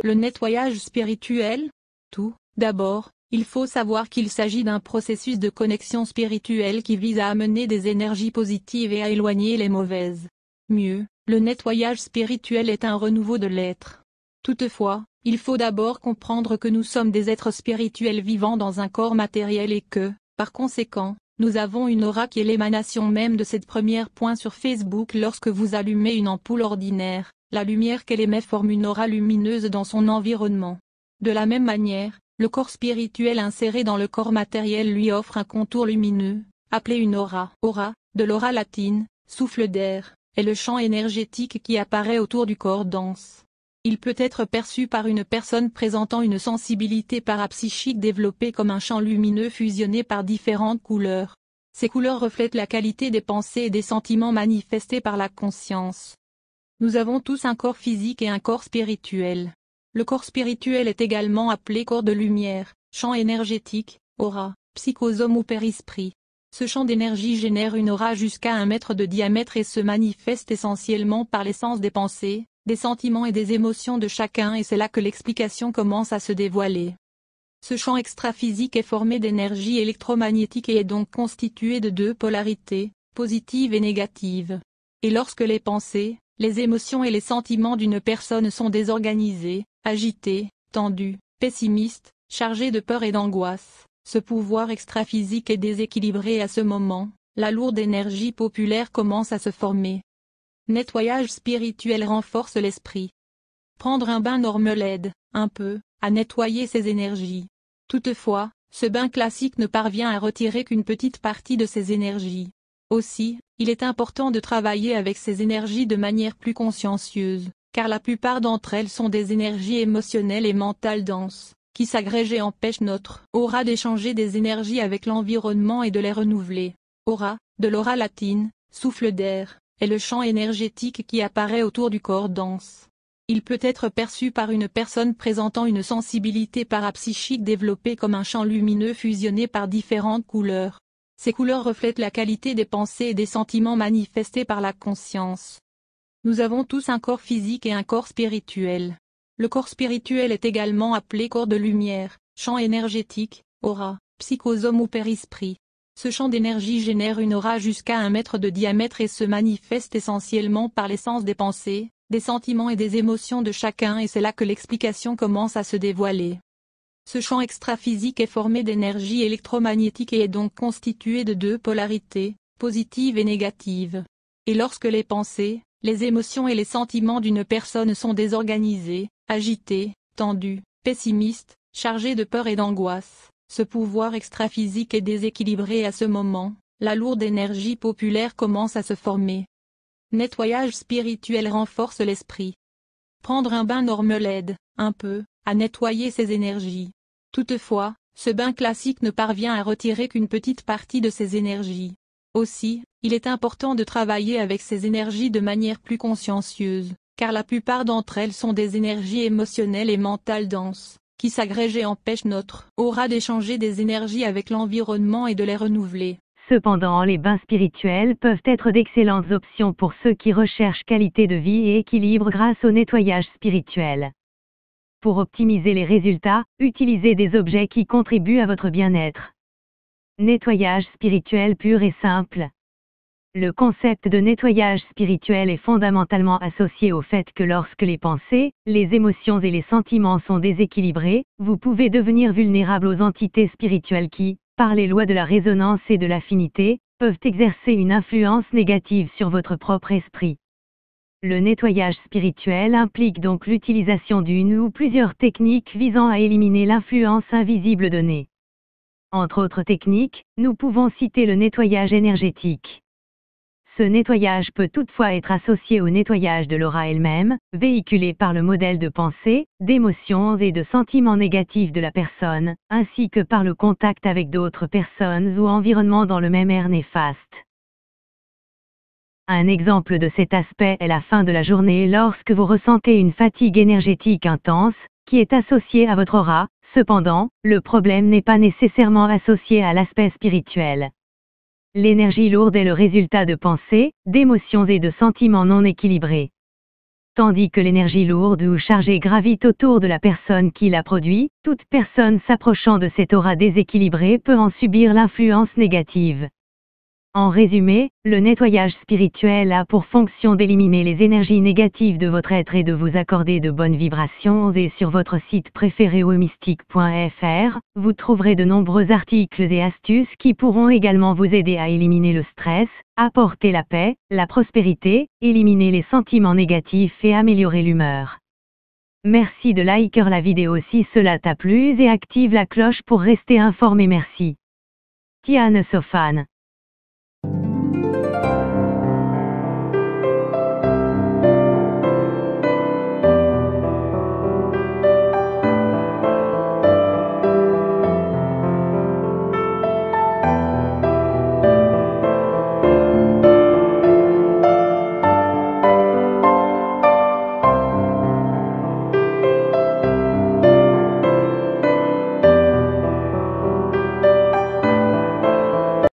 Le nettoyage spirituel? Tout d'abord, il faut savoir qu'il s'agit d'un processus de connexion spirituelle qui vise à amener des énergies positives et à éloigner les mauvaises. Mieux, le nettoyage spirituel est un renouveau de l'être. Toutefois, il faut d'abord comprendre que nous sommes des êtres spirituels vivant dans un corps matériel et que, par conséquent, nous avons une aura qui est l'émanation même de cette première. Point sur Facebook. Lorsque vous allumez une ampoule ordinaire, la lumière qu'elle émet forme une aura lumineuse dans son environnement. De la même manière, le corps spirituel inséré dans le corps matériel lui offre un contour lumineux, appelé une aura. Aura, de l'aura latine, souffle d'air, est le champ énergétique qui apparaît autour du corps dense. Il peut être perçu par une personne présentant une sensibilité parapsychique développée comme un champ lumineux fusionné par différentes couleurs. Ces couleurs reflètent la qualité des pensées et des sentiments manifestés par la conscience. Nous avons tous un corps physique et un corps spirituel. Le corps spirituel est également appelé corps de lumière, champ énergétique, aura, psychosome ou périsprit. Ce champ d'énergie génère une aura jusqu'à 1 mètre de diamètre et se manifeste essentiellement par l'essence des pensées, des sentiments et des émotions de chacun, et c'est là que l'explication commence à se dévoiler. Ce champ extraphysique est formé d'énergie électromagnétique et est donc constitué de 2 polarités, positives et négatives. Et lorsque les pensées, les émotions et les sentiments d'une personne sont désorganisés, agités, tendus, pessimistes, chargés de peur et d'angoisse, ce pouvoir extraphysique est déséquilibré et à ce moment, la lourde énergie populaire commence à se former. Nettoyage spirituel renforce l'esprit. Prendre un bain norme l'aide, un peu, à nettoyer ses énergies. Toutefois, ce bain classique ne parvient à retirer qu'une petite partie de ces énergies. Aussi, il est important de travailler avec ces énergies de manière plus consciencieuse, car la plupart d'entre elles sont des énergies émotionnelles et mentales denses, qui s'agrègent et empêchent notre aura d'échanger des énergies avec l'environnement et de les renouveler. Aura, de l'aura latine, souffle d'air, est le champ énergétique qui apparaît autour du corps dense. Il peut être perçu par une personne présentant une sensibilité parapsychique développée comme un champ lumineux fusionné par différentes couleurs. Ces couleurs reflètent la qualité des pensées et des sentiments manifestés par la conscience. Nous avons tous un corps physique et un corps spirituel. Le corps spirituel est également appelé corps de lumière, champ énergétique, aura, psychosome ou périsprit. Ce champ d'énergie génère une aura jusqu'à 1 mètre de diamètre et se manifeste essentiellement par l'essence des pensées, des sentiments et des émotions de chacun, et c'est là que l'explication commence à se dévoiler. Ce champ extraphysique est formé d'énergie électromagnétique et est donc constitué de 2 polarités, positives et négatives. Et lorsque les pensées, les émotions et les sentiments d'une personne sont désorganisés, agités, tendus, pessimistes, chargés de peur et d'angoisse, ce pouvoir extraphysique est déséquilibré et à ce moment, la lourde énergie populaire commence à se former. Nettoyage spirituel renforce l'esprit. Prendre un bain norme l'aide, un peu, à nettoyer ses énergies. Toutefois, ce bain classique ne parvient à retirer qu'une petite partie de ces énergies. Aussi, il est important de travailler avec ces énergies de manière plus consciencieuse, car la plupart d'entre elles sont des énergies émotionnelles et mentales denses, qui s'agrègent et empêchent notre aura d'échanger des énergies avec l'environnement et de les renouveler. Cependant, les bains spirituels peuvent être d'excellentes options pour ceux qui recherchent qualité de vie et équilibre grâce au nettoyage spirituel. Pour optimiser les résultats, utilisez des objets qui contribuent à votre bien-être. Nettoyage spirituel pur et simple. Le concept de nettoyage spirituel est fondamentalement associé au fait que lorsque les pensées, les émotions et les sentiments sont déséquilibrés, vous pouvez devenir vulnérable aux entités spirituelles qui, par les lois de la résonance et de l'affinité, peuvent exercer une influence négative sur votre propre esprit. Le nettoyage spirituel implique donc l'utilisation d'une ou plusieurs techniques visant à éliminer l'influence invisible donnée. Entre autres techniques, nous pouvons citer le nettoyage énergétique. Ce nettoyage peut toutefois être associé au nettoyage de l'aura elle-même, véhiculé par le modèle de pensée, d'émotions et de sentiments négatifs de la personne, ainsi que par le contact avec d'autres personnes ou environnements dans le même air néfaste. Un exemple de cet aspect est la fin de la journée lorsque vous ressentez une fatigue énergétique intense, qui est associée à votre aura. Cependant, le problème n'est pas nécessairement associé à l'aspect spirituel. L'énergie lourde est le résultat de pensées, d'émotions et de sentiments non équilibrés. Tandis que l'énergie lourde ou chargée gravite autour de la personne qui la produit, toute personne s'approchant de cette aura déséquilibrée peut en subir l'influence négative. En résumé, le nettoyage spirituel a pour fonction d'éliminer les énergies négatives de votre être et de vous accorder de bonnes vibrations. Et sur votre site préféré womystique.fr, vous trouverez de nombreux articles et astuces qui pourront également vous aider à éliminer le stress, apporter la paix, la prospérité, éliminer les sentiments négatifs et améliorer l'humeur. Merci de liker la vidéo si cela t'a plu et active la cloche pour rester informé. Merci. Tiane Sofan.